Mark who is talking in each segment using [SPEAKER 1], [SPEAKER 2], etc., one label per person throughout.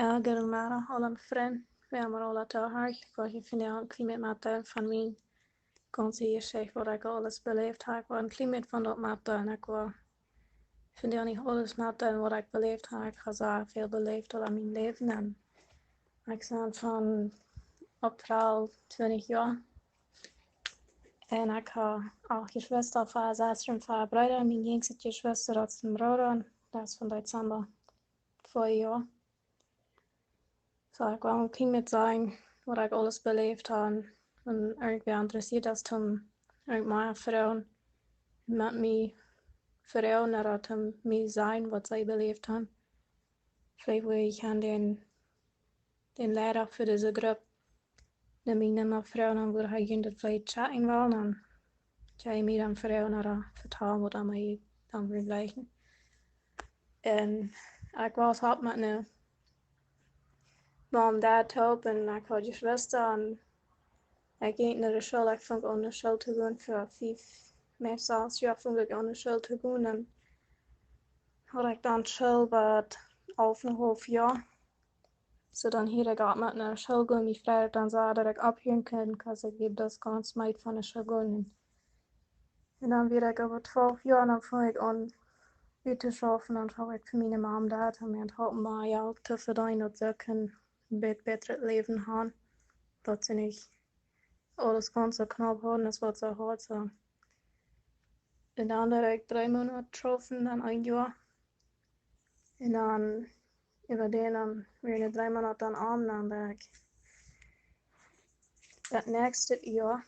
[SPEAKER 1] Gelmara, Holland Friend, we hebben alle toehaald. Ik vind een klimaatmaatregel van mijn conseiller wat ik alles beleefd heb. Een klimaat van dat maatregel. Ik vind niet alles maatregel wat ik beleefd heb. Ik heb zo veel beleefd in mijn leven. En ik ben van April 20 jaar. En ik heb ook geschwister van 16 van broeder. Mijn jongste geschwister dat is een broeder. Dat is van december 4 jaar. So ik wil een klimaat zijn wat ik alles beleefd heb. En ik ben geïnteresseerd als om mijn vrouw met mij verhouden dat om mij zijn wat zij beleefd hebben. Vrijwillig gaan den leider voor deze groep. De mijn vrouw wil hij dat wij chatten willen. En jij mij dan verhouden dat vertellen wat aan mij dan weer blijven. En ik was op met een mom, dad help en ik had je zuster en ik ging naar de school. Ik vond aan de school te gaan voor 5, meestal 6 jaar vond ik aan de school te gaan. En had ik dan school wat 11,5 jaar. So dan hier ik ook met naar school gaan. Mijn vrouw dan zei dat ik ophuren kon, because ik heb dat ganz meid van de school gaan. En dan werd ik over 12 jaar en dan vond ik aan uit te schaffen. Dan had ik voor mijn mom dat en mijn helpen mij ook te verdienen dat ze een beter leven hebben. Dat ze niet alles ganz so knapp haben, als wat ze had. So. En dan had ik 3 maanden getroffen, dan 1 jaar. En dan über den dan weer 3 maanden dan aan, dan ben ik dat nächste jaar.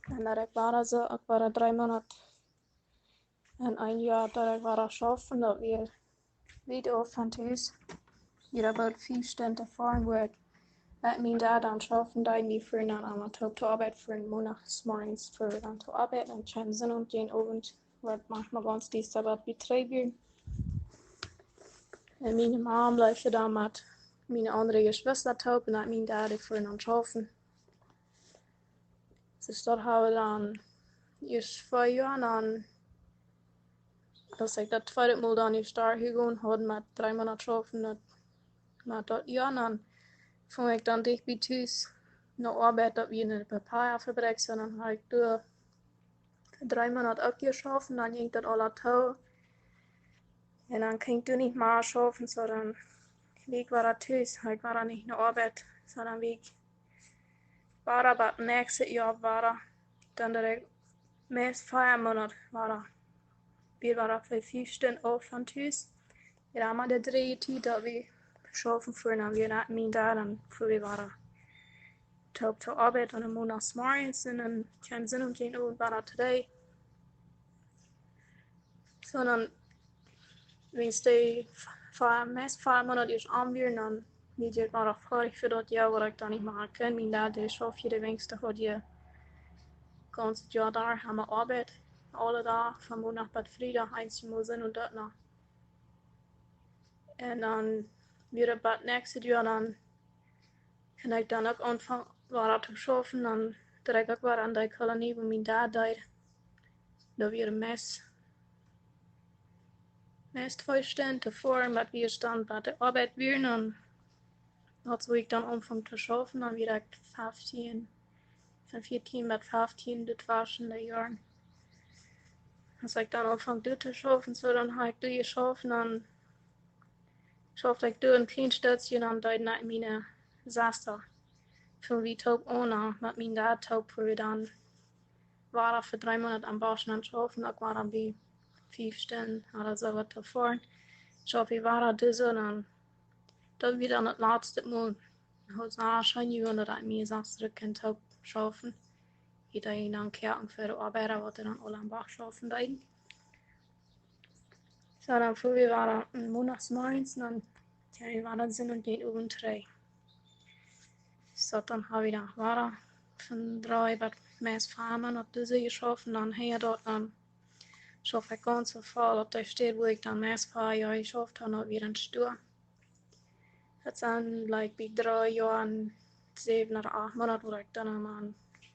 [SPEAKER 1] En dat ik war zo, ik war 3 maanden en 1 jaar dat ik war schaffen, dat weer wieder van thuis. Hier about 5 Stunden fahren, wo ich mit meinem Dad dann schaffen, da ich mich für dann einmal zur Arbeit für einen Monat morgens für dann zur Arbeit und schön sind und den Abend wird manchmal ganz die Sabbat betreiben. Und meine Mom bleibt dann mit meine andere Geschwister taub und mein Dad für dann schaffen. Dus dat hebben we dan eerst 2 jaar dan. Als ik dat tweede maal dan eerst daar gegaan had met 3 maanden schaffen, met dat jaar dan vond ik dan dicht bij thuis naar arbeid dat we in de papierfabriek en dan had ik door 3 maanden ook geschafft en dan ging dat alle touw. En dan ging ik toen niet meer schaffen, so dan ik war thuis, ik war niet naar arbeid, so dan ik war aber het nächste jaar war dan dat ik meest 4 maanden war. Wir waren für 5 Stunden auf von thuis. Wir haben de 3 tijd dat we schaffen voor en we hadden mijn dad en voor we waren op de arbeid en een maand morgens en dan geen zin om geen uur waren today. So dan wens de meest 4 maanden is aanbieden dan niet ik maar afharig voor dat jaar wat ik dan niet meer kan. Mijn dad de schaf je de wenste had je ganz jaar daar aan mijn arbeid. Alle dagen van maandag tot vrijdag eens zijn en dat nog. En dan weer op het nächste jaar dan kan ik dan ook aanvangen waar te schaffen. Dan trek ik weer aan de kolonie waar mijn dad deed. Dat weer meest 2 Stunden tevoren, maar weer dan bij de arbeid weer. Dan dat ik dan aanvang te schaffen. Dan weer ik 15, van 14 tot 15 dit verschillende jaren. Als ik dan aanvang te schaffen, so dan heb ik doe geschaffen. Dan schafte ik door een klein stukje dan deed ik mijn zuster. Toen we taub ohne met mijn dad taub voor we dan waren voor 3 maanden aan Bauschen aan schaffen. Ik was dan bij 5 Stunden oder so wat davor. So we waren dus dan dat we dan het laatste maal had schon gewonnen dat mijn zuster kan taub schaffen. Iedereen dan kijken voor de arbeider wat dan al aan Bach schaffen deed. So dan voor we waren mondagsmorgens dan we waren zin und geen oben 3. So dan hebben we dan waren van 3 wat meest farmen op deze geschaffen. Dan hier dort dan schaf ik ganz so veel op de stad wo ik dan meest 4 jaar geschafft heb en weer een stuur. Het zijn like bij 3 jaar en 7 oder 8 maanden waar ik dan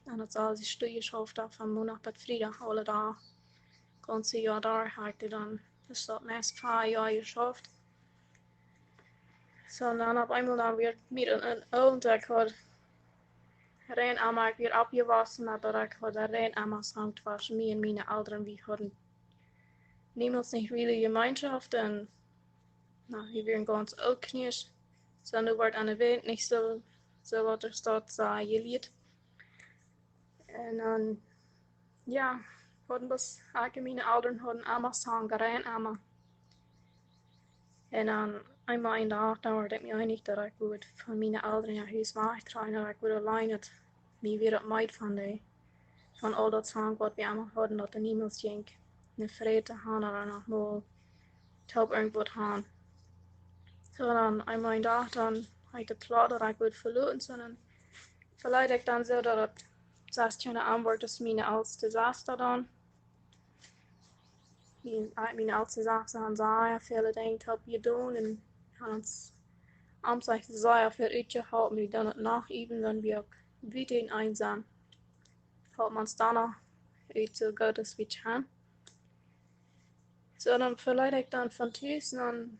[SPEAKER 1] aan het zaal stuur geschafft heb van maandag tot vrijdag alle dagen. Ganze jaar daar heb ik dan dus dat meest 4 jaar geschafft. So dan op eenmaal dan weer met een oom dat ik had rein allemaal weer opgewassen nadat ik had rein allemaal sankt was. Mir en meine Eltern, wir hatten niemals nicht really Gemeinschaft und wir waren ganz oudkniers. So nu wordt aan de wind niet zo wat er staat geleerd. En dan, ja, hadden was eigenlijk meine Eltern hadden allemaal samen gerein allemaal. En dan eenmaal een dag, dan werd ik me einig dat ik would van mijn Eltern naar huis wegtrekken, dat ik would alleen het me weer op meid van al dat samen wat we allemaal hadden, dat er niemand ging. Een vrede te gaan of nog mal top irgendwo gaan. So dan eenmaal een dag, dan had ik de plan dat ik would verloren, sondern vielleicht ik dan zo dat het 16 aanbord is mijn oudste zaster dan. Mijn oudste zaster dan zei, veel dingen heb je doen en han ons amzig zei veel uitgehaald, maar dan het nog even, dan we ook weer einsam. Had man dan nog uit zo goed als we gaan. So dan vielleicht ik dan van thuis, dan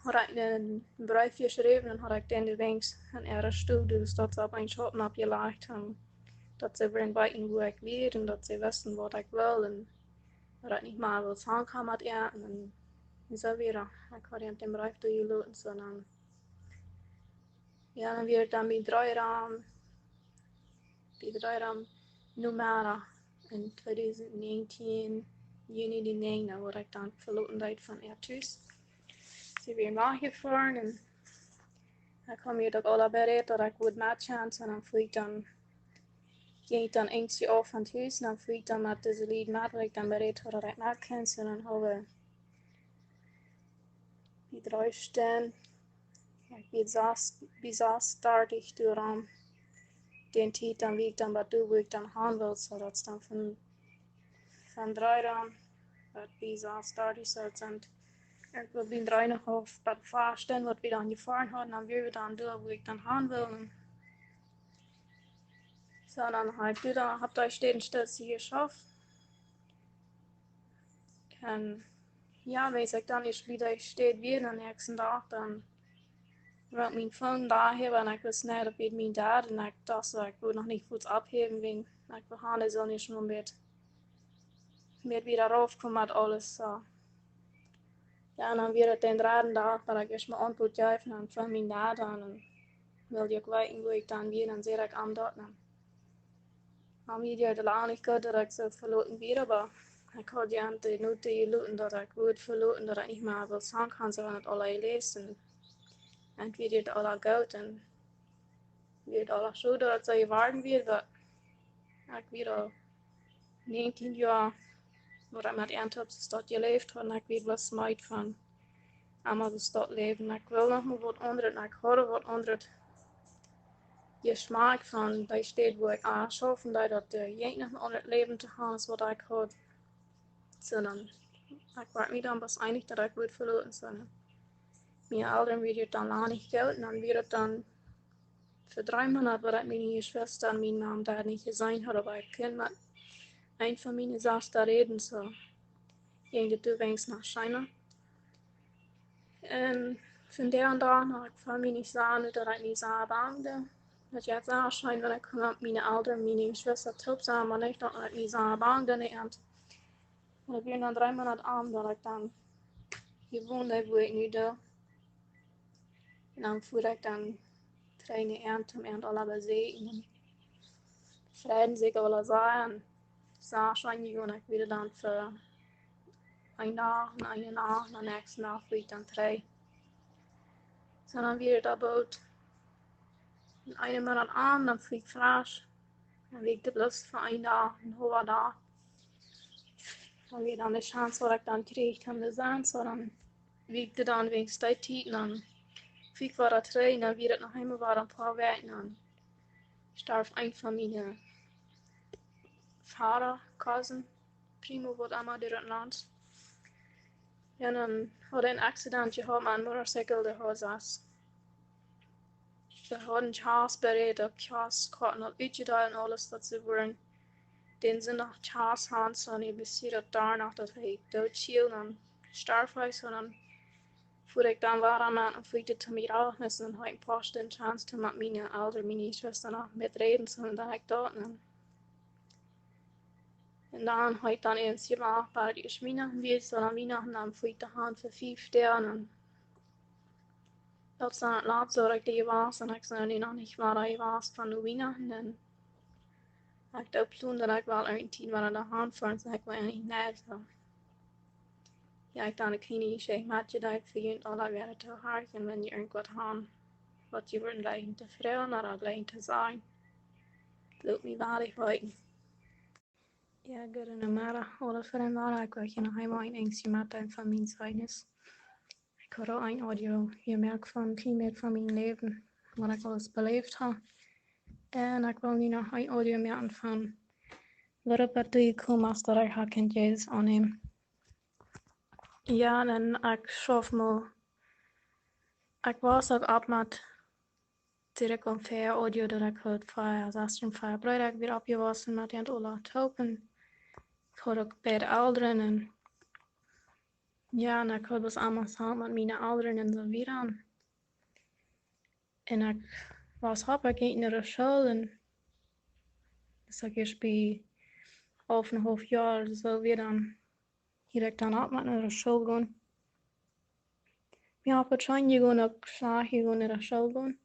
[SPEAKER 1] had ik een briefje geschreven en had ik dan de wenks aan ihre stoel, dus dat ze op een schoppen opgelegd hebben. Dat ze weer weten waar ik weer en dat ze wisten wat ik wil en dat ik niet maar wil samenkomen met ihr en zo weer. Ik had den brief doorgelaten, so dan ja, dan weer dan bij drie nummer in 2019 juni die 9 word ik dan verloren tijd van ihr thuis. Ze weer nagefahren en dan kwam je dat alle bereid dat ik would matchen en dan vlieg ik dan ging ik dan eentje af van thuis en dan vlieg ik dan met deze lied met dat ik dan bereid had dat ik matchen en dan hebben we die drie staan. Wie saß startig door den tijd dan wie ik dan wat doe, hoe ik dan gaan wil, so dat is dan van drie dan, dat wie saß startig so zijn. Ik wil die drie nog op wat vaststellen wat we dan gefahren hadden, dan weer we dan doen, hoe ik dan gaan wil. So dan habt ihr steht steeds hier geschafft. En ja, weet ik dan is wieder steht weer de nächsten dag, dan werd mijn phone daar hebben en ik wist net op het mijn dad en ik dacht ik wil nog niet goed abheben wegen ik wil gaan zo niet meer met weer raufkommen met alles so. Ja, en dan weer het den derde dag dat ik eerst mijn antwoord geven en van mijn dad en wil ik weten hoe ik dan weer en zeg ik aan dat dan. Am je de lang niet goed dat ik zo verloren weer, maar ik had ja de noten geloten dat ik woord verloren dat ik niet meer wil sagen kan, zo van het allerlei lezen. En wie dit alle goed en weer alle zo dat het zo warm weer dat ik weer al 19 jaar waar ik met een top stad geleefd had en ik weer was meid van allemaal de stad leven. Ik wil nog maar wat onder en ik hoor wat onder het geschmack van die stad waar ik aanschaffen dat je nog maar onder het leven te gaan is wat ik had. So dan ik werd me dan was einig dat ik woord verloren zijn. Mijn ouderen weer het dan lang niet geld en dan weer het dan voor 3 maanden waar ik mijn Schwester en mijn mom daar niet gezien had, aber ik kan met een van mijn zuster reden, so ging de toewengs naar China. En van der dag had ik van mij niet zeggen dat ik niet zo bang ben. Dat je het zou schijnen, wanneer ik kwam met mijn ouderen, mijn Schwester top samen, maar niet dat ik niet zo bang ben. En ik ben dan 3 maanden aan dat ik dan gewoond heb waar ik nu doe. En dan voer ik dan trainen en alle bezeten. Vreden zeker wel zijn. Zo schijn en ik weer dan voor een dag, en een dag, en de nächste dag vlieg ik dan 3. So dan weer dat boot. En een maand aan, dan vlieg ik vlieg. Dan week de plus voor een dag, een halve dag. Dan weer dan de chance wat ik dan kreeg om te zijn. So dan week de dan wegens die tijd. En dan vlieg ik voor dat 3. En dan weer het nog eenmaal waar een paar weken. En dan starf een van mijn vader, cousin, primo wordt allemaal door het land. En dan had hij een accident gehad met een motorcycle, de had zes. Ze hadden Charles bereid, op Charles hadden al uitgedeeld en alles dat ze worden. Den ze nog Charles had, zo en hij bestuurde daarna dat hij doodviel en starf was. En dan Voor ik dan waar aan het vliegen te mij af, is dan ik pas de chance te met mijn ouders, mijn zuster nog met reden, zo dan ik dat. En dan heb ik dan eens gemaakt bij die schmine, wie zo dan wie en dan vliegt de hand voor 5 sterren. Dat is dan het laatste wat ik die was, en ik zei nu nog niet waar ik was van de wiener. En dan heb ik op toen dat ik wel een 10 waar aan de hand van, zei ik wel niet net zo. Ja, ik dan een kleine zeg maar je dat voor je alle weer te hard en wenn je irgendwas haben, wat je wordt lijken te vrouwen, naar dat lijken te zijn. Loopt me waardig weten. Ja, goedemiddag, alle vrienden. Ik wil je nog helemaal een engstje met van mijn zijnis. Ik hoor al een audio gemerkt van klimaat van mijn leven, wat ik alles beleefd heb. En ik wil nu nog een audio merken van waarop het gekomen is dat ik haar kind Jezus aanneem. Ja, en ik schaf me. Ik was ook op met direct om 4 audio dat ik had van 16 februari ik weer opgewassen met het alle token. Ik had ook bij de ouderen en ja, en ik had was allemaal samen met mijn ouderen en zo weer. En ik was happig naar de school en dus ik eerst bij 1,5 jaar zo weer dan direct dan op met naar de school gaan. Ja, op het schijntje gewoon ook slaag gewoon naar de school gaan.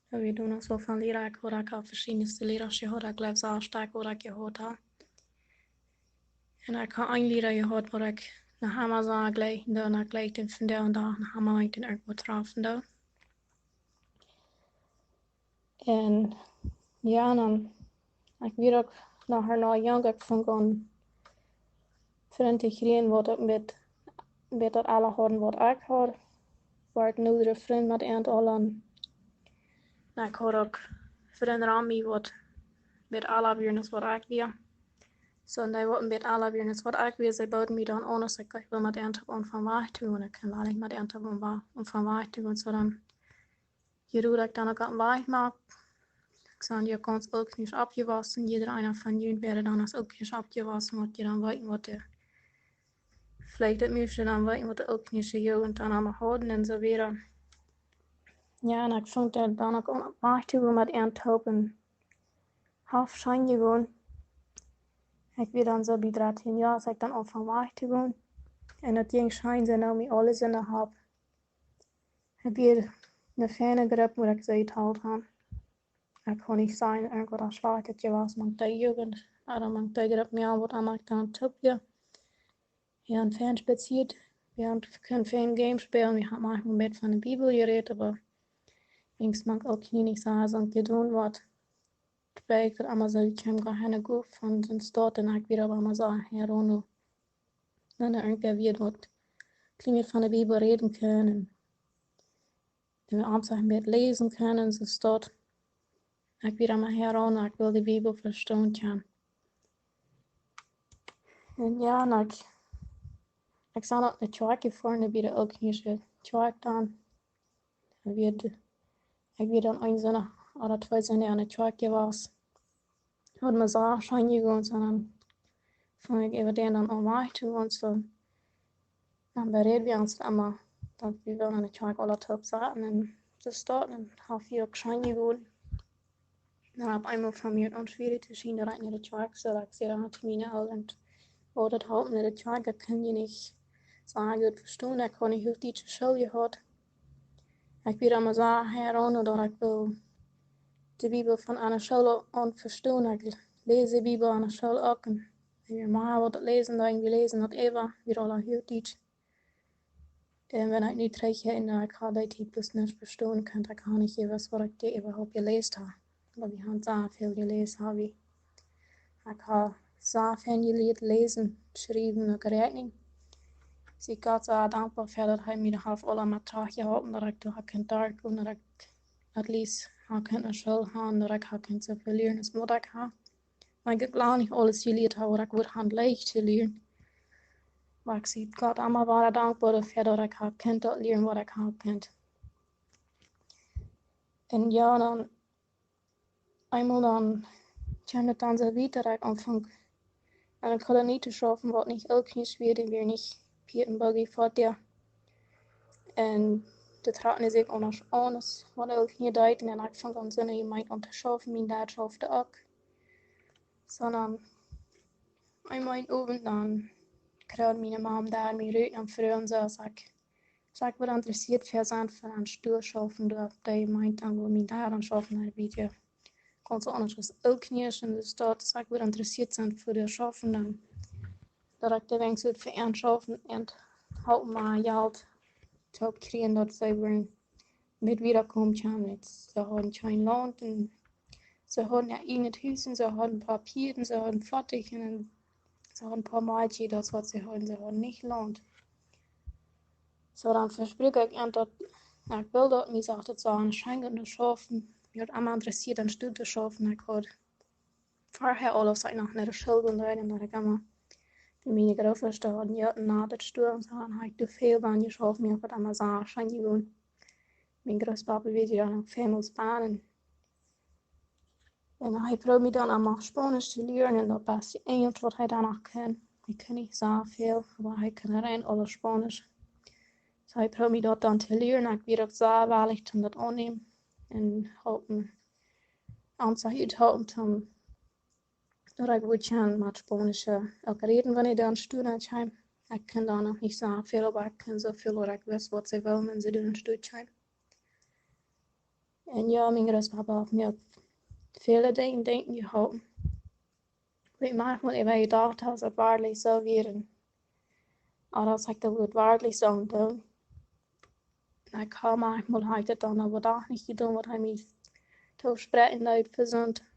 [SPEAKER 1] We doen ook zo van leren, ik hoor ook al verschillende leraars gehad, ik blijf zo sterk wat ik gehoord heb. En ik heb een leraar gehad waar ik naar hem zou gleich, en dan gleich den van daar en daar naar hem ik den irgendwo getroffen. En ja, dan ik weer ook naar haar nou jong, ik van gaan verintegreren wat ik met dat alle hadden wat ik had. Waar ik nu de vriend met een allen. En ik had ook vrienden aan mij wat met alle weer wat ik weer. So, en die wat met alle weer wat ik weer, zij boden mij dan aan, als ik wil met een om van weg te gaan. Ik kan wel niet met een om van weg te gaan. So dan, je doet ik dan ook aan weg maak. Ik zei, je kan het ook niet opgewassen. Jeder einer van jullie werden dan als ook niet opgewassen, want je dan weten wat de vielleicht dat moest je dan weten wat de ook niet jugend dan allemaal houden en zo weer. Ja, en ik vond dat dan ook aan weg te gaan met een topen. Half schijn gewoon. Ik weer dan zo bij 13 jaar, als ik dan op van weg te gaan. En dat ging schijn ze nou met alles in de hap. Ik weer een fijne grip waar ik ze uithaald heb. Ik kon niet zijn, irgendwo dat slaat dat je was, maar de jugend. Maar man de grip meer wat aan ik dan tupje. Wir haben fern spaziert, wir können fern Games spielen, wir haben manchmal mit von der Bibel geredet, aber links mag auch nicht sagen, und gedun wird. Bij ik allemaal zo, ik heb geen goed van zijn stad en ik weer allemaal zo herono. Dan irgendwie weer wat klinkt van de Bibel reden können. En we einfach mit lesen können, so stad. Ik weer allemaal herono, ik wil de Bibel verstaan können. En ja, en ik zag dat de tjake vorne weer ook niet zo tjake dan. Ik weer dan een zin oder 2 zinnen aan de tjake was. Had me zo schijn gegaan, sondern vond ik even den dan omweg toe, want zo. Dan bereid we ons allemaal dat we wel aan de tjake alle top zaten en ze starten en half 4 schijn gegaan. Dan heb ik eenmaal van mij ontwierd te zien dat ik naar de tjake zat. Ik zei dan had mijn ouderen. Oh, dat houdt naar de tjake, kan je niet zo goed verstaan. Ik kon niet heel die school gehad. Ik weer allemaal zo heran dat ik wil de Bibel van aan de school aan verstaan. Ik lees de Bibel aan de school ook. En weer maar wat lezen, dan we lezen dat even weer alle heel die. En wenn ich nicht trage in der KD-Typus nicht verstehen kann, dann kann ich was, was ich dir überhaupt gelesen habe. Aber wir haben so viel gelesen, habe ich. Ich habe so viel lesen, schreiben und gerechnet. Dus ik had zo dankbaar voor dat hij me half alle met terug geholpen, dat ik door kan werken en dat ik at least kan naar school gaan, dat ik kan zoveel leren als wat ik heb. Maar ik heb lang niet alles geleerd, wat ik wordt hand leicht te leren. Maar ik zie God allemaal waar dankbaar voor dat ik kan dat leren wat ik kan. En ja, dan eenmaal dan kwam het dan zo weit, dat ik aanvang. En ik had het niet te schaffen, wat niet ook niet weer niet Piet en Buggy voor dir. En de traten is ik anders anders wat ook hier deed en ik van kan zinnen je meint om te schaffen, mijn dad schafte ook. Sondern ik meint oven dan kreeg mijn mam daar mijn reut en vroeg zo ik wat interessiert für zijn voor een stoel schaffen door die meint dan wo mijn dad aan schaffen een beetje kon zo anders ook niet in de stad ik wat interessiert zijn voor de schaffen dan dat ik de wenks uit voor een schaffen en hoop maar geld te kriegen dat zij weer mit wiederkommen kann. Sie haben kein Land und sie haben ja in het huis en ze hadden papieren, ze hadden fertig en ze hadden een paar maatjes, dat is wat ze hadden niet Land. So dan verspreek ik aan dat ik wil dat mij zegt dat ze aanschijnend te schaffen. Je had allemaal interessiert aan studie te schaffen. Ik had vorher alles nog naar de school gaan en dat ik allemaal die mijn grootste hadden ja na dat studie zo dan heb ik te veel van je schaffen. Ik had allemaal zo aanschijnend gewoon. Mijn grootpapa weet je dan ook veel Spanisch. En hij probeert dan allemaal Spanisch te leren en dat beste Engels wat hij dan nog kan. Hij kan niet zoveel, maar hij kan alleen alles Spanisch. Dus hij probeert dat dan te leren. Ik weet ook zo wel ik dan dat aannemen. En hopen aan zich uithouden dat ik goed kan met Spanisch ook reden wanneer dan student zijn. Ik kan dan nog niet zoveel, maar ik kan zoveel dat ik wist wat ze willen en ze doen in student zijn. En ja, mijn grootpapa heeft me ook vele dingen denken gehouden. Ik maak me even gedacht als het waarlijk zou worden. Als ik dat woord waarlijk zou doen. Dan kan manchmal hij het dan overdag niet gedaan wat hij mij toespreken deed verzond.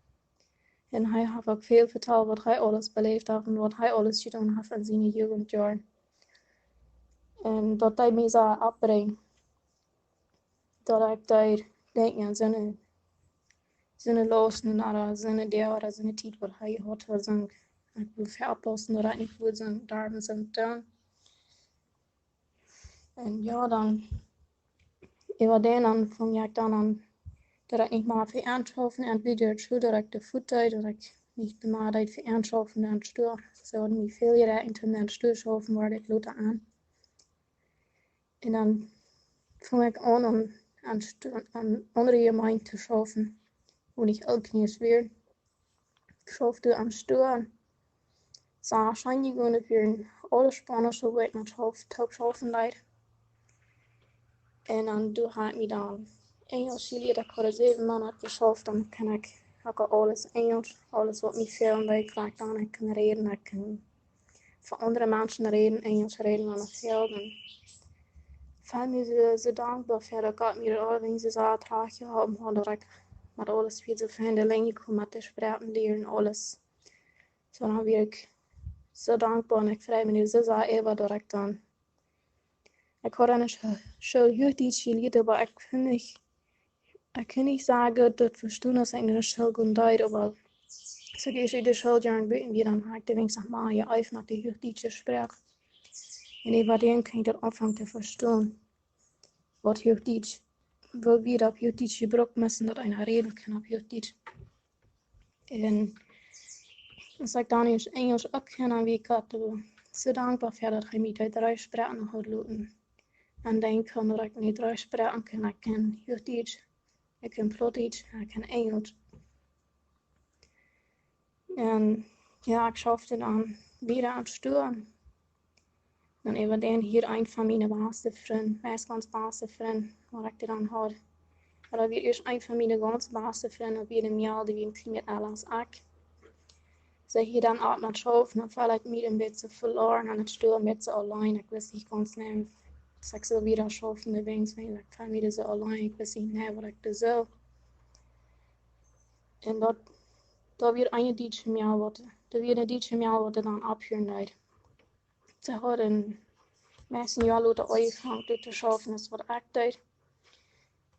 [SPEAKER 1] En hij heeft ook veel verteld wat hij alles beleefd heeft en wat hij alles gedaan heeft in zijn jeugdjaren. En dat hij mij zou opbrengen. Dat ik daar denk aan zijn lossen naar zijn deel, zijn tijd wat hij had gezongen. Ik wil verpassen dat ik niet goed zijn, daar zijn doen. En ja, dan über den dan vang ik dan aan dat ik niet meer voor aanschaffen en weer dat ik de voet deed, dat ik niet meer deed voor aanschaffen en stuur. Ze hadden me veel gereden toen aan stuur schaffen waar ik later aan. En dan vang ik aan andere gemeenten te schaffen, wo ik ook niet weer. Ik schafte aan stuur. Zo waarschijnlijk gewoon weer alle Spanische woorden met schaffen deed. En dan doe ik me dan Engels geleerd. Ik had 7 maanden geschaft. Dan kan ik ook alles Engels. Alles wat me veel deed, kan ik dan reden. Ik kan voor andere mensen reden, Engels reden dan nog veel. En voor mij zo dankbaar voor dat ik me al deze zaken traag gehouden had. Dat ik met alles weer zo van de lijn kom met de spraken leren alles. Zo dan weer ik zo dankbaar en ik vrij me nu zo even dat ik dan. Ik had een school iets geleerd, maar ik kan niet zeggen dat verstaan als ik in de school gaan deed, maar zo als ik de schooljaren buiten weer, dan heb ik de wenigstens maar je even met de jeugddienst gesprek. En even dan kan ik dat aanvangen te verstaan. Wat jeugddienst, wil weer op jeugddienst gebruikt müssen, dat een reden kan op jeugddienst. En als ik dan eens Engels ook kan, dan wie ik had zo dankbaar voor dat hij mij uit 3 spraken had laten. En denken dat ik niet 3 spraken kan. Ik kan jeugddienst, ik kan Plotdienst, ik kan Engels. En ja, ik schafte dan weer aan het sturen. En even dan hier een van mijn beste vrienden, meest beste vrienden, wat ik dan had. Maar dat weer eerst een van mijn ganz beste vrienden, op ieder jaar, die wie met alles ook. Ze hier dan ook met schaffen, dan val ik me een beetje verloren aan het sturen met ze alleen. Ik wist niet ganz niet, als ik zo weer schaffen, dan denk ik van mir zo alleen, ik wist niet wat ik er zo. En dat weer een dietje meer wat, dat weer een dietje meer wat er dan ophuren deed. Ze hadden meestal ja laten aanvangen te schaffen, dat is wat ik deed.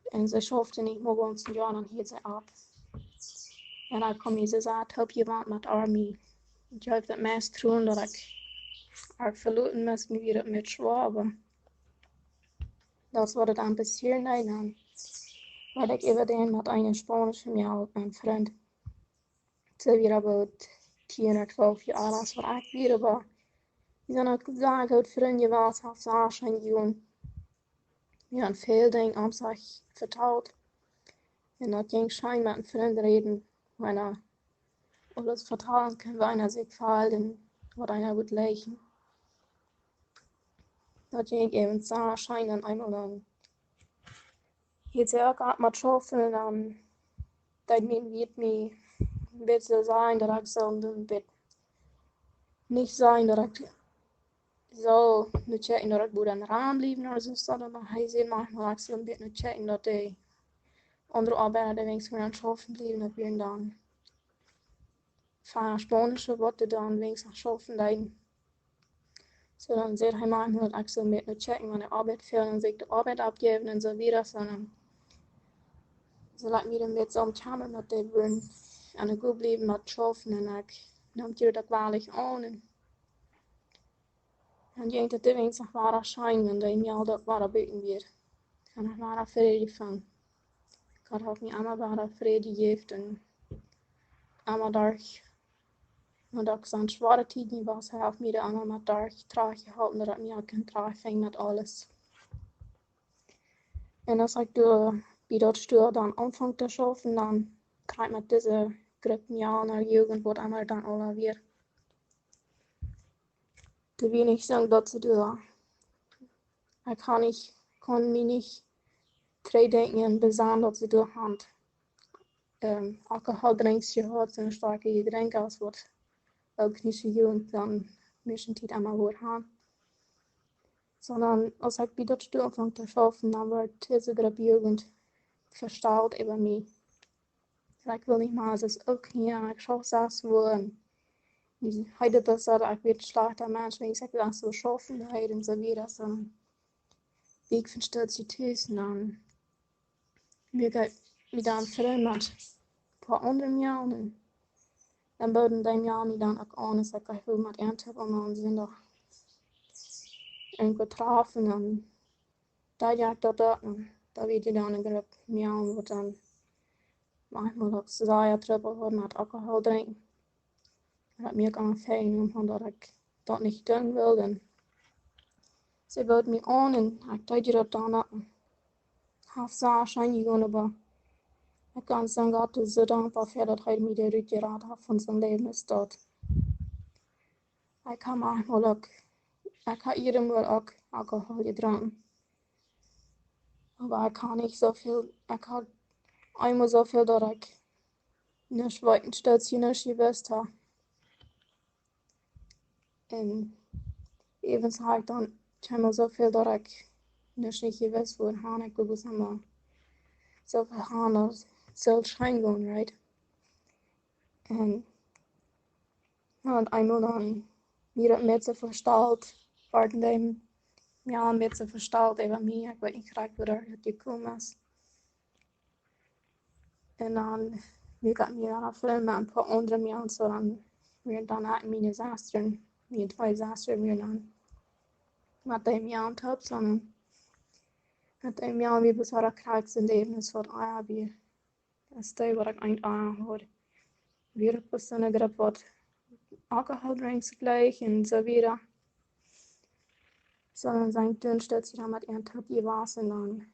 [SPEAKER 1] En ze schaften niet meer ganz een jaar, dan hield ze op. En dan kwam je zo help je wat met army. Ik heb dat meest doen dat ik er verloren moest me weer met schwaben. Dat is wat er dan passiert deed. Dan werd ik even dan met een Spanische jou, mijn vriend. Ze weer about 10 of 12 jaar als wat ik weer was. Die zijn ook zo goed vrienden was, als ze aan doen. mir an veel dingen om zich vertelt. En dat ging schijnbaar met een vriend reden, wanneer alles vertellen kann, wie einer sich verhält und was einer wird leiden. Dat ging eben so scheinbar einmal dann. Jetzt ja gerade mal schaffen, dann wird mir wird so sein, dass ich so wird nicht sein, dass ich so nu checken dat ik moet aan de raam blijven oder so, sondern hij zei manchmal ik so ein bisschen nu checken dat die andere Arbeiter der wenigstens aan het schaffen blijven, dat wir dann spanische Worte dann wenigstens schaffen leiden. So dann sagt hij manchmal dat ik so ein bisschen nu checken, wanneer Arbeit fehlt und sich die Arbeit abgeben und so wieder, sondern so laat mir dann jetzt am Kamer, dat die würden aan de goed blijven, dat schaffen en ik nam je dat waarlijk aan. En je dat de wenigstens waar schijnen en dat je al dat waar buiten weer. En ik waar vrede van. Ik had ook niet allemaal waar vrede geeft en allemaal daar. Maar dat ik zo'n zware tijd niet was, hij heeft me allemaal met daar traag geholpen, dat ik me ook kan traag vingen met alles. En als ik bij dat stuur dan aanvang te schaffen, dan krijg ik met deze groepen jaar naar Jugend, wordt allemaal dan alweer. Da will ich sagen, dass sie da. Ich kann mich nicht dran denken, besagen, dass sie da haben. Alkoholdrinks gehört, sind starke Getränke, als wird auch nicht die Jugend dann müssen die einmal wohl haben. Sondern als ich bei dort anfangen zu schaffen, dann wird diese Gruppe Jugend verstaut über mich. Ich will nicht mal, es ist auch hier, ich schaffe das wohl. Heute besser, ich werde schlechter Mensch, wenn ich sage, so schaffen, heute und so wieder, sondern Weg von Stütze Tüßen dann. Wir gehen wieder an Film mit ein paar anderen Jahren und dann bauen die Jahren mich dann auch an, dass ich will mit Ernte und dann sind doch irgendwo getroffen und da jagt dort und da wird dann eine Gruppe Jahren, wo dann manchmal auch sehr Triple wird mit Alkohol trinken. Dat mir kan fijn omdat ik dat niet doen wil. En ze bouwt me aan en ik deed dat dan op. Half zo schijn je gewoon, maar ik kan zeggen dat het zo dankbaar voor dat hij me eruit geraakt heeft van zijn leven is dat. Ik kan manchmal ook, ik heb iedere ook alcohol gedronken. Maar ik kan niet zoveel, ik had einmal zoveel dat ik niet wat een stukje niet gewusst heb. En even zag ik dan helemaal zoveel dat ik niet gewist word gaan. Ik wil helemaal zoveel gaan als zelf schijn gaan, right? En eenmaal dan weer het met ze versteld, worden die ja met ze versteld even mij. Ik weet niet graag hoe dat gekomen is. En dan weer gaat mir dan film met een paar andere mensen, zo dan weer dan uit mijn zasteren. Mijn twee zasteren weer dan met die jaar top, sondern met die jaar weer besar krijg zijn leven is wat weer. Dat is die wat ik eind aanhoor. Weer op zo'n groep wat alcohol drinks gleich en zo weer. Sondern zijn toen steeds je dan met een top je was en dan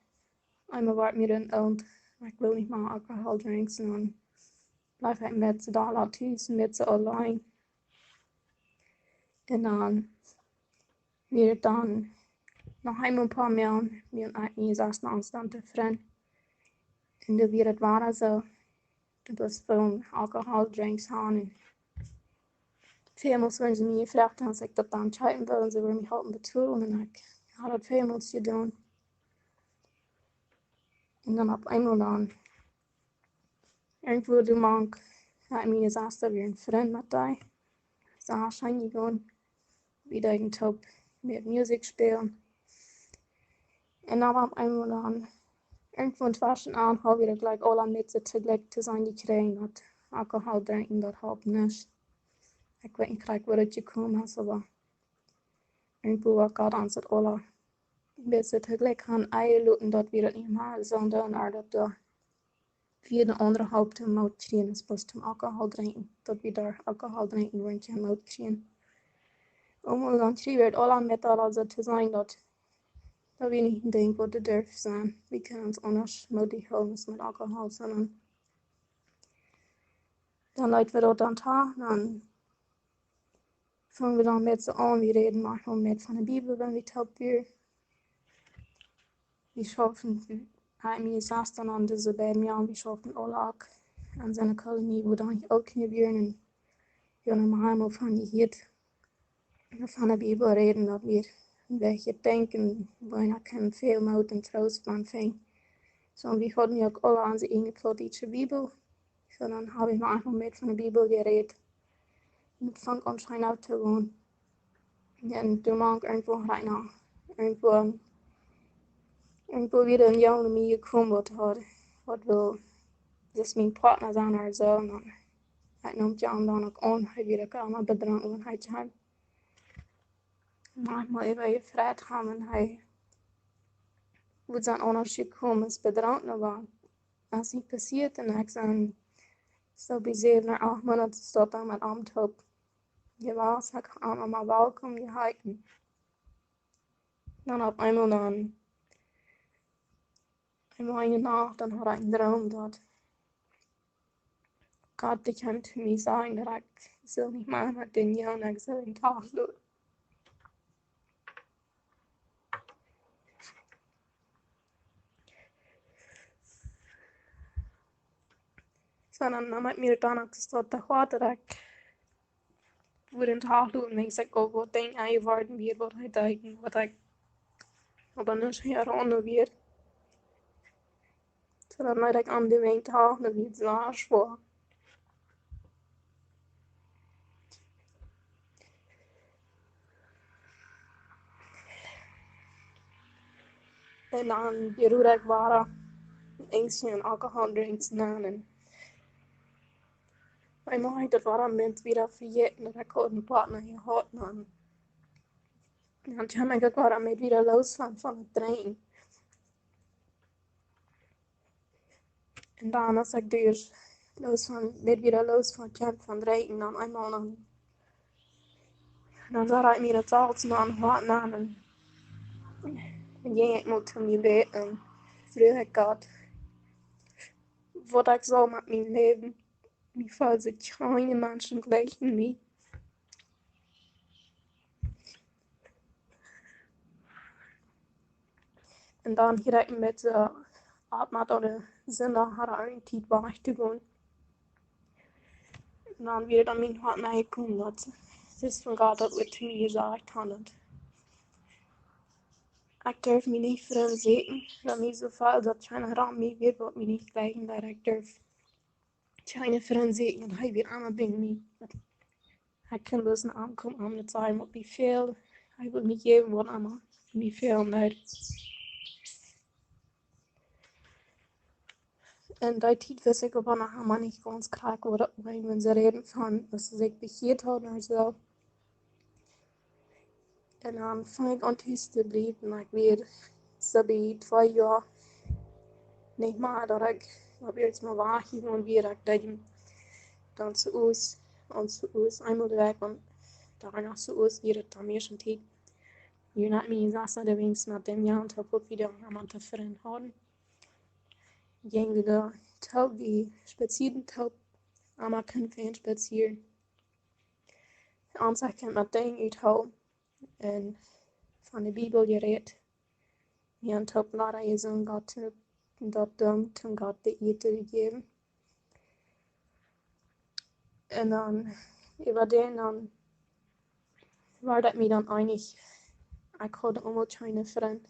[SPEAKER 1] eenmaal wordt mir dan oud. Ik wil niet meer alcohol drinks en dan blijf ik met ze daar laat thuis met ze alleen. En dan weer dan nog eenmaal een paar maanden weer uit mijn zes aanstaande vriend. En dan weer het waren zo. Dat was veel alcohol drinks aan. En veelmaals werden ze me gevraagd als ik dat dan checken wil. En ze wilden me helpen betalen. En ik had dat veelmaals gedaan. En dan op eenmaal dan. Irgendwo de mank uit mijn zes weer een vriend met die. Zo waarschijnlijk gewoon. Wie ik top met muziek spelen. En dan op eenmaal dan. Irgendwo in Taschen an, habe ich gleich alle mit zugleich zu sein, die kriegen, dat Alkohol trinken, dat helpt nicht. Ich weiß nicht gleich, wo das gekommen ist, aber irgendwo war gerade an, dass alle mit zugleich haben einluten, dat wir das nicht machen, sondern dass da für den anderen Haupt im Mut kriegen, ist bloß zum Alkohol trinken, dat wir da Alkohol trinken, wollen kein Mut kriegen. Und dann kriegen wir alle mit, also zu sein, dat Dat wie niet denk wat de durf zijn. We kunnen ons anders moedig houden met alcohol, sondern dan leiden we dat aan tafel, dan fangen we dan met z'n allen, we reden manchmal met van de Bibel, wenn wir taub wir. Wir schaffen, mir saß dann an diese beiden Jahren, wir schaffen alle auch an seiner Kolonie, wo dann ich auch können wir und wir normal von hier van de Bibel reden, dat we een beetje denken, bijna kunnen veel moed en troost van vinden. So, wir hatten ja auch alle unsere eigene politische Bibel. So, dann habe ich mir einfach mit von der Bibel geredet. Und fang anscheinend an zu wohnen. Und du magst irgendwo rein, irgendwo wieder ein Jahr mit mir gekommen, was will, das mein Partner sein oder so. Und dann hat nimmt ja dann auch an, wieder kann bedanken und halt haben. Manchmal even gefragt haben, hij wordt zijn onderzoek komen, is bedankt, maar als niet passiert, dan heb ik zo'n so bij 7 naar 8 maanden tot aan mijn amt op. Je was, ik allemaal welkom gehalten. Dan op eenmaal dan, eenmaal in de nacht, dan had ik een droom dat Gott dich hem zu mir sagen, dat ik zo niet meer met den jongen, ik zo in Tag doe. Sondern dan met mir dan ook gestort, dat gaat dat ik voor een Tag doe, en ik zeg ook wat denk aan je worden weer, wat hij denkt, wat ik op een heronder weer. Zodat net ik aan de een Tag dan weer zwaar voor. En dan weer ik waren eens een alcohol drinks namen. Eenmaal dat waren mensen weer vergeten dat ik ook een partner gehad had. En toen ben ik ook met weer los van het trainen. En dan als ik dus weer los van camp van drinken, dan eenmaal dan zag ik me dat alles aan wat namen. En ging ik moet van je bed en vroeg ik God, wat ik zal met mijn leven. Wie voll so kleine Menschen gleichen mir. Und dann direkt mit Atmat oder Sender hat er einen Tiet war ich zu gehen. Und dann wieder dann mein Hart nachgekommen, dass das von Gott hat zu mir gesagt hat. Ich darf mich nicht für ihn sehen, wenn mir so viel, dass keiner Raum mehr wird, wird mich nicht gleichen, dass ich darf keine für ihn sehen, und er wird einmal bei mir. Ich kann bloß einen Arm kommen, um zu sagen, was mir fehlt. Er wird mich geben, was einmal mir fehlt. Und die Zeit wist ik op een helemaal niet ganz krak worden, wenn sie reden von, was sie sich begeert haben oder so. Und dann fang ich an zu bleiben, und ich weer so bei 2 Jahren nicht mehr, dass ich jetzt mal war hier und wieder, ich dann zu uns einmal weg und danach zu uns wieder dann mir schon Zeit. Hier nach mir saßen der wenigstens nach dem Jahr und habe wieder jemanden zu haben. Ging wieder taub, die spazieren taub, aber können wir spazieren. Anders kan man dingen uithouden en van de Bibel gereed. Je hebt ook naar je zoon God dat toen God de eten gegeven. En dan, über den dan, war dat me dan einig. Ik had allemaal keine vriend.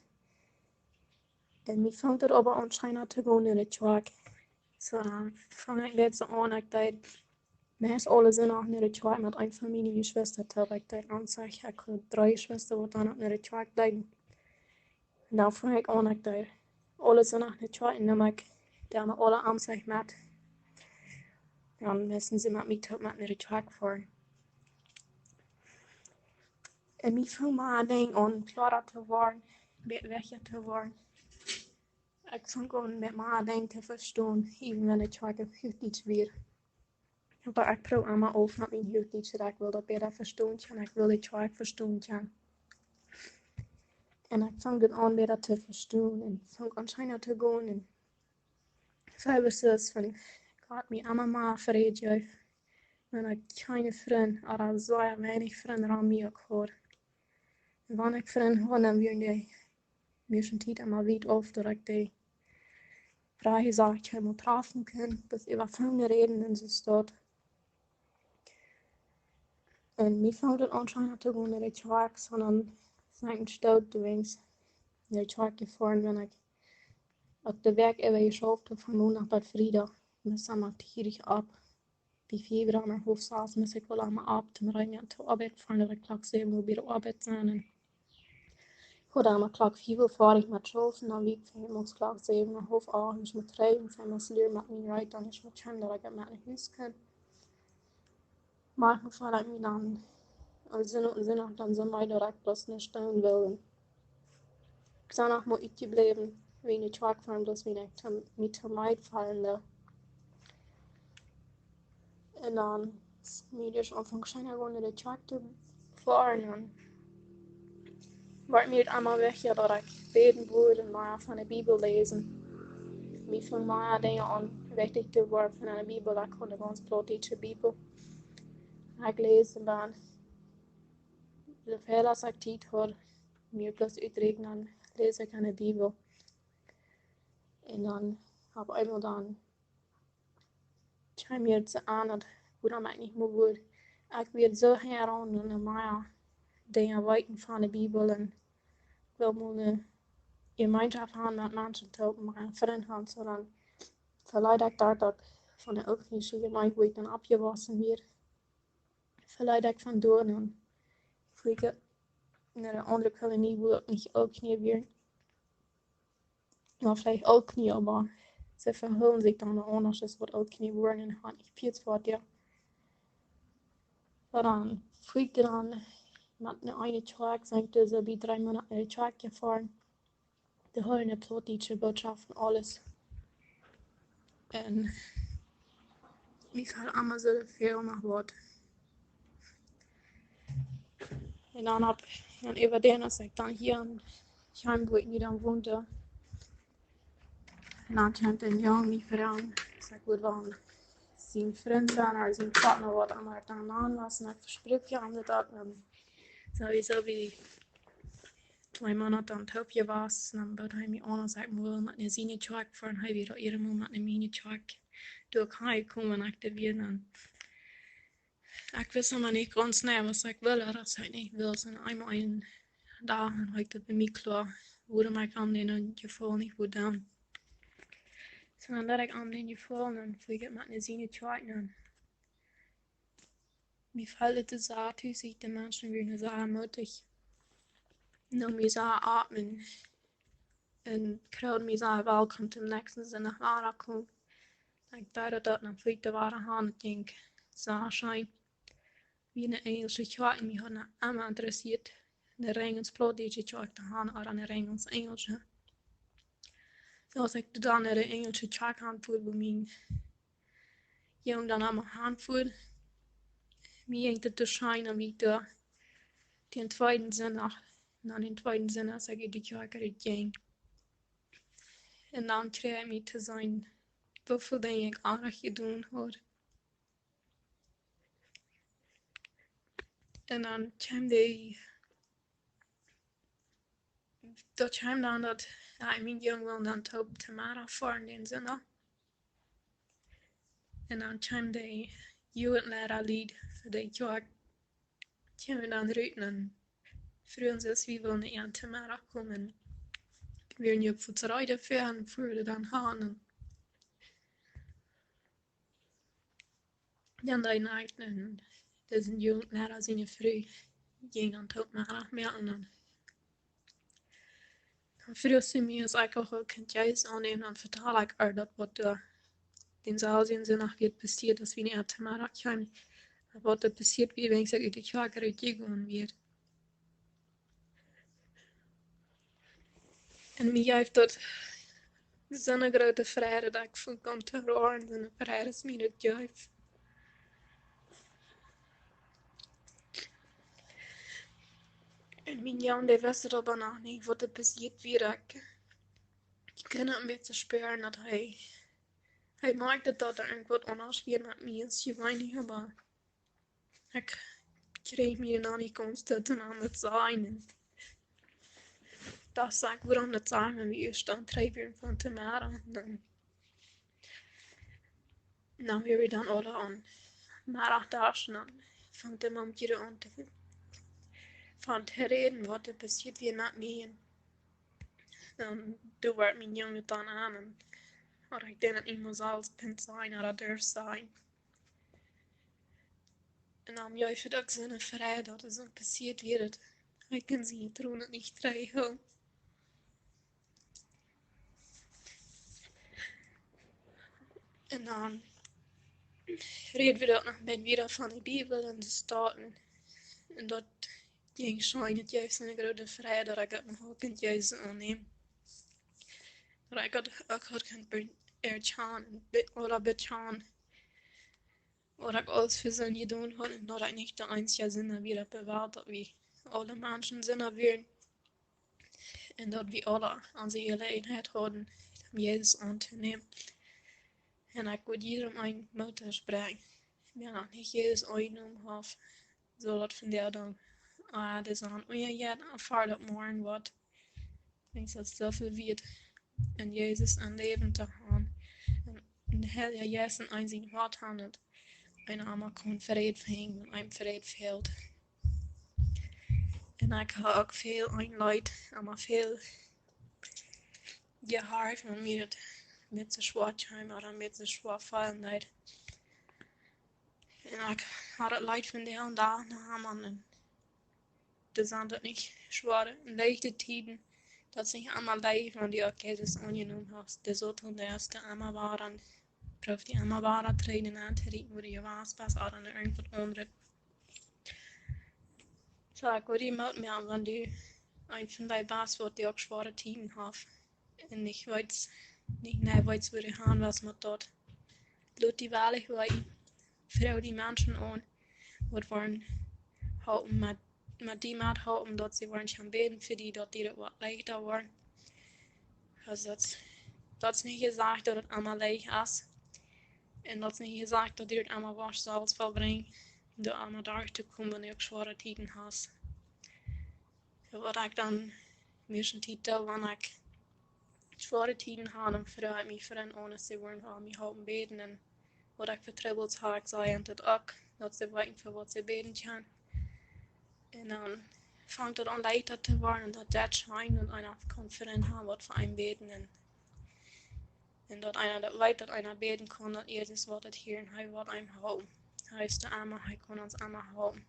[SPEAKER 1] En we vangt er aber anscheinend te gaan in het track. So dan vang ik net zo aan, ik dacht, meest alle zijn ook naar het track met een familiegeschwister. Terwijl ik dacht, aanzag, ik had 3 Schwestern, wat dan ook naar het track blijven. En dan vang ik aan, ik dacht, alle zijn ook naar het track en dan maak ik dan alle aanzag met. Dan müssen sie mit mir tot naar het track voor. En ik vang me aan denken om klaar te worden, weg te worden. Ik vang aan met me aan denken te verstaan, even wenn het track op Hoogdienst weer. Maar ik probeer allemaal over met mijn Hoogdienst, dat ik wil dat beter verstaan kan. Ik wil het track verstaan kan. En ik vang het aan beter te verstaan en vang anscheinend te gaan en services van God me allemaal verreed juist. En ik keine vriend, er sehr wenig vrienden aan mij ook hoor. En wanneer ik vrienden had, dan werden die mir schon tijd immer weit auf, dass ich die Frage sagt, ich mal treffen kann, bis über viele reden in so Stadt. Und mir fängt es anscheinend zu gehen, dass ich Tag, sondern sagen Stadt, du denkst, der Tag gefahren, wenn ich auf der Weg über geschafft habe, von Montag bis Freitag, muss ich mal tierisch ab. Wie viel wir an der Hof saßen, muss ich wohl einmal ab, zum Rennen zur Arbeit fahren, dass ich gleich sehen, wo wir der Arbeit sind. Goed, dan klok 4 voor ik met school, dan wie ik ons klok 7 naar hof aan, is met rijden, zijn mijn leer met me rijden, dan is met hem dat ik het met een huis kan. Maar geval ik me dan een zin of dan zijn wij direct bloß niet staan willen. Ik zou nog maar iets blijven, wie niet track van, dus wie niet te mij vallen. En dan is mir dus aanvankelijk gewoon de track te fahren. Wordt mir einmal weg, ja, dat ik beten würde und mal von der Bibel lesen. Wie viel mehr Dinge an wichtig te worden von der Bibel, ich konnte ganz plotische Bibel. Ich lese dann, zoveel als ik tijd had, mir bloß uitrekenen, dan lees ik aan de Bibel. En dan heb ik eenmaal dan, schijn mir zu aan dat hoe dat niet meer wordt. Ik werd zo heran en meer dingen weten van de Bibel en wil mijn gemeenschap hebben met mensen te helpen, mijn vrienden hebben, zodat vielleicht ik daar dat van de Oudknische gemeente wo ik dan abgewassen werd. Vielleicht ik van door en vliegen naar een andere kolonie wo ik niet Oudknie weer. Maar vielleicht Oudknie, aber ze verhullen zich dan anders als wat Oudknie worden en gaan ik veel wat ja. Maar dan vliegen dan met een Tag, sagte so wie 3 Monate Tag gefahren. De hele plotische Botschaft und alles. En ik had allemaal zo veel nog wat. En dan heb ik über den, als ik dan hier in Heimburg niet aan woonde. En dan kwam een jongen niet veraan. Dus ik wilde wel zijn vriend zijn, of zijn partner wat aan mij dan aanlassen. En ik verspreek je aan dat sowieso wie 2 Monate aan het hulpje was. En dan belde hij me aan als ik wil met een zine track voor. En hij weer iedere met een mini track door elkaar komen activeren. Ik wist maar niet ganz nee was ik wil, dat ik niet wil. En eenmaal een dag had ik dat bij mij klaar. Wurde mij aan den geval niet goed dan. So dann dat ik aan den geval en dan vlieg ik met een zine track en mir fällt es zart, wie sich die Menschen wie sehr mutig. Nur mir sehr atmen. Und gerade mir sehr welcome im nächsten Sinne nach kommen. Ich dachte, dass dann fliegt der wahre Hand, ich denke, sehr schön. Wie eine englische Tjaak, mich hat immer interessiert. De Ringens plotische Tjaak te gaan, oder eine Ringens Engelsche. So als ik dan naar de Engelse Tjaak aanvoer, bij mijn jong dan allemaal aanvoer. Mir hängt das Schein am wieder den zweiten Sinn nach. Und an den zweiten Sinn, als ich die Jacke ging. Und dann kreeg ik me te zijn, hoeveel dingen ik aardig gedaan had. En dan kwam dat kwam dan dat mijn jong wil dan op Tamara fahren den Sinne. En dan kwam de jugendleererlied voor de Jacke. Kwam we dan ruiten en vroegen ze wie willen niet aan Tamara komen. Wir haben ja für die Reide fahren, für dann haben. Dann die Nacht, und das sind Jugendlehrer, seine Früh, gehen dann tot nach Merken. Dann früher sind wir als Alkohol, könnt ihr es annehmen, und vertraue ich auch, dass was da den Sausien sind, nach wird passiert, dass wir nicht auf Tamara kommen. Aber was da passiert, wie wenn ich sage, die Jagd gehen wird. Und mir heeft dat zo'n grote vrede dat ik van kan te horen. Zo'n vrede is mij dat juist. En mijn jongen, die wist aber noch nicht, was passiert wieder. Ich kann ein bisschen spüren, dass hij merkte, dass irgendwas anders wird mit mir ist. Ich weiß nicht, aber ich kreeg mir noch nicht constant aan het zijn. Dat zag ik aan het zijn, wie is dan 3 uur van te maken. Dan weer we dan alle aan middagdagen dan van de momentje aan te reden, wat er passiert weer met mij. Dan doe werd mijn jongen dan aan. En had ik denk dat iemand zelfs punt zijn, of dat durf zijn. En dan juist het ook zo'n vrij dat er zo passiert wird. Ik kan ze toen het niet krijgen. En dan reden we dat nog met weer van de Bijbel en de staten. En dat ging schijnt het juist een grote vrij dat ik het nog ook kunt juist aannemen. Dat ik het ook kunt erkennen oder betalen. Wat ik alles voor zijn gedaan had en dat ik niet de einzige zin weer heb bewaard dat we alle mensen zin weer. En dat we alle aan zijn gelegenheid hadden om Jezus aan te nemen. En ik wil iedereen een motor spreken. Ja, nog niet Jezus aangenomen had. Zodat van der dan, dat is dan ervaar dat morgen wat. Ik denk dat zoveel wird. En Jezus aan leven te gaan. En de Heer Jezus aan zijn woord handelt. En allemaal kon vrede vinden en een vrede veld. En ik heb ook veel aanleid, allemaal veel geholpen met de zwaartheid of met de zwaarvallenheid. En ik had het leid van de hele dag namen en dat zijn dat niet zware en leichte tijden, dat zich allemaal leven en die ook Jezus aangenomen had. De zoten de eerste allemaal waren, proef die allemaal waren treden aan te richten, waar je was pas aan en irgendwat andere. Zo ik word iemand meer van die een van die baas wordt die ook zware tijden had. En ik weet niet naar wat ze willen gaan was met dat. Laat die waarlijk wij vrouw die mensen aan, wat waren houden met die maat houden dat ze waren gaan beden voor die dat die het wat leichter waren. Dus dat is niet gezegd dat het allemaal leeg is. En dat is niet gezegd dat die het allemaal was zelfs verbrengen. Door allemaal daar te komen wanneer ik zware tijden had. Wat ik dan meestal titel wanneer ik zware tijden had en vrouw mij voor een aan ze waren aan mij houden beden en wat ik vertrouwd had, ik zei en dat ook dat ze weten voor wat ze beden gaan. En dan vangt het aan leichter te worden dat dat schijnt en einer kan voor een hebben wat voor een beden en dat einer dat weet dat einer beden kan dat Jezus wat het hier en hij wat hem houden. Hij is de arme, hij kan ons allemaal houden.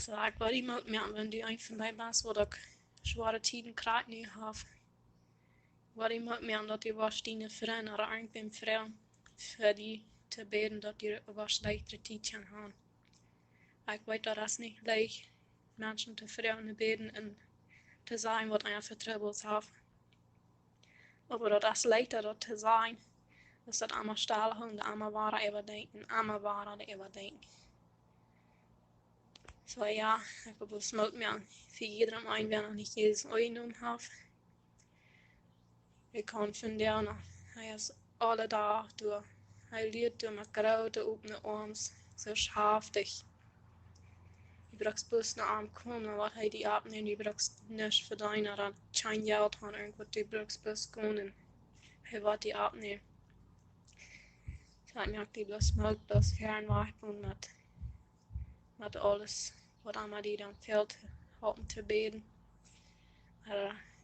[SPEAKER 1] Zo ik wil iemand meer, wenn die een van mij was wat ik zware tijden krijg nu heb. Wat iemand meer dat die was dienen vrienden of irgendwem vrouw voor die te beden dat die was leichtere tijd gaan gaan. Ik weet dat is niet leicht mensen te vrouwen beden en te zijn wat een vertrouwd heeft. Maar dat is leichter dat te zijn. Dus dat allemaal stil houden, de allemaal waren overdenken, allemaal waren de overdenken. Zo ja, ik heb besloten me voor iedereen een wer nog niet Jezus aangenomen heeft. Ik kan vinden dat hij is alle dagen door. Hij leert door met grote opene armen, zo schaftig. Je brauchst bloß naar hem komen, wat hij die abneemt, je brauchst niks verdienen, dat geen geld van irgendwas, je brauchst bloß komen. Hij wat die abneemt. Ik merk die bloß melk, bloß fernwachten met alles, wat allemaal die dan fehlt, hopen te beden.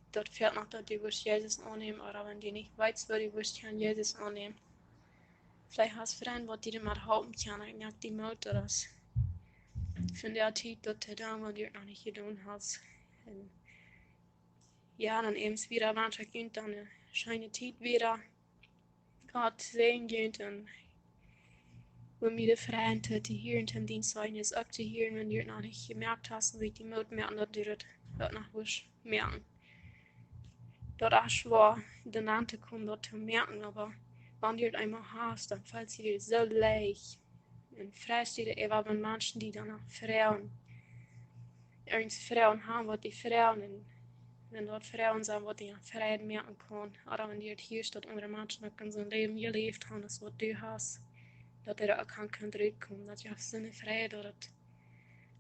[SPEAKER 1] Dat fehlt nog dat die wist Jezus aannemen, maar wenn die niet weet wat die wist, kan Jezus aannemen. Vielleicht hast du Freunde, wat die dan maar hopen kan, ik merk die melk, dat is. Van der tijd dat de dame die het nog niet gedaan had. En ja, dan eens weer wanneer je dan een schijne tijd weer gaat zijn en we met de vrienden te hier in dienst zijn is ook te hier wanneer je het nog niet gemerkt hast, dan weet die moed merken dat je het nog was merken. Dat is schwer, de naam te komen dat te merken, aber wanneer je het eenmaal hast, dan valt je dir zo leicht. En vrij je even van mensen die dan nog vrouwen. ergens vrouwen haben, wat die vrouwen en wenn dort Frauen sind, wo die Freiheit merken können, oder wenn die hier steht, andere Menschen in so ein Leben gelebt haben, das was du hast, dass er auch kann zurückkommen, dass ich auf so eine Freiheit oder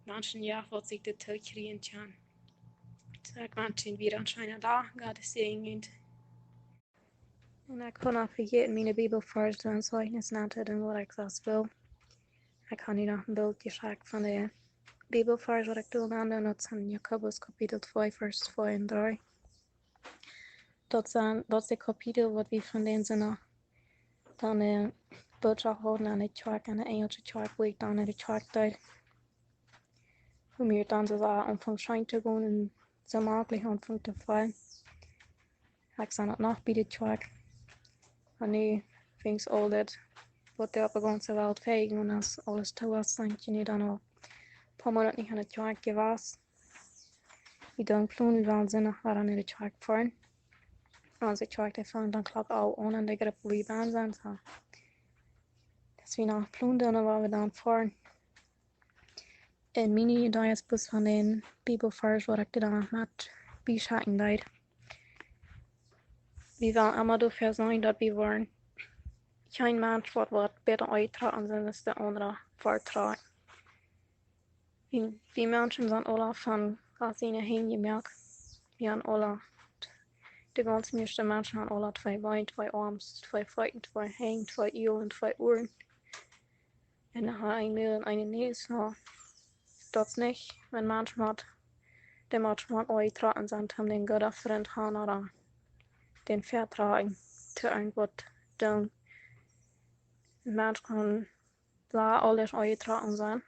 [SPEAKER 1] manchen ja, was sich das kriegen kann. Ich manchen wieder anscheinend da, Gottes Segen. Und ich kann auch vergessen, meine Bibelvers zu ein Zeugnis nannte, denn was ich das will. Ich kann hier noch ein Bild geschickt von der Bibelvers, was ich durcheinander, und das ist Jakobus Kapitel 2, Vers 2 und 3. Dat is de kapitel wat we van deze dan de boodschap houden aan de kerk, aan de Engelse kerk, waar ik dan naar de kerk deed. Hoe meer dan ze aanvang te gaan en zo makkelijk aanvang te vallen. Ik zag het nog bij de kerk. En nu vind ik al dat wat er op de ganze wereld vegen en als alles toe was, denk je nu dan al een paar maanden niet aan de kerk geweest. Ik denk plan, we waren zinnig naar de kerk fahren. Als ik kerk fangen dan klok al aan en de groep wie baan zijn. So. Dus we nog plan dan waar we dan fahren. En mijn idee is bus van den Bibelvers wat ik dan met bijschatten deed. We willen allemaal dafür zijn dat we worden geen mens wat beter uittragen zijn dan de andere vertragen. Die mensen zijn alle van als ihnen hingemerkt. We hebben alle, de ganze meeste mensen hebben alle 2 beinen, 2 arms, 2 voeten, 2 hängen, 2 Ohren en 2 oren. En dan hebben we 1 Mund en 1 neus. No. Dat is niet, wenn manchmal der manchmal uittragen zijn om den Gott vriend gaan oder den vertragen zu irgendwas doen. Manchmal da alles uittragen zijn.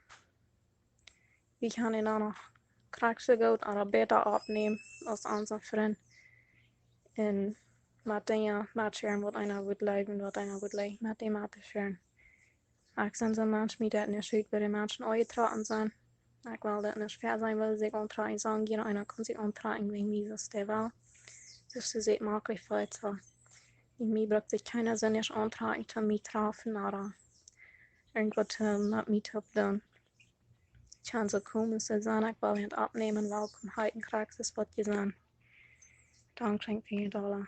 [SPEAKER 1] Wie kann ihn auch noch krankste gut oder besser abnehmen als unser Freund. Und mit dem scheren, was einer wird leben, was einer wird leben, mit dem scheren. Ich sind so manchmal, die nicht schuld bei den Menschen uittragen sein. Ich will das nicht fair sein, weil sich antragen sagen, jeder einer kann sich antragen, wegen Jesus der will. Das ist die Möglichkeit. So. In mir braucht sich keiner so nicht antragen, zu mich treffen oder irgendwas mit mir zu tun. Ich kann so kommen, so sein, ich will nicht abnehmen, weil ich halten kriegst, das wird gesagt. Danke für $1.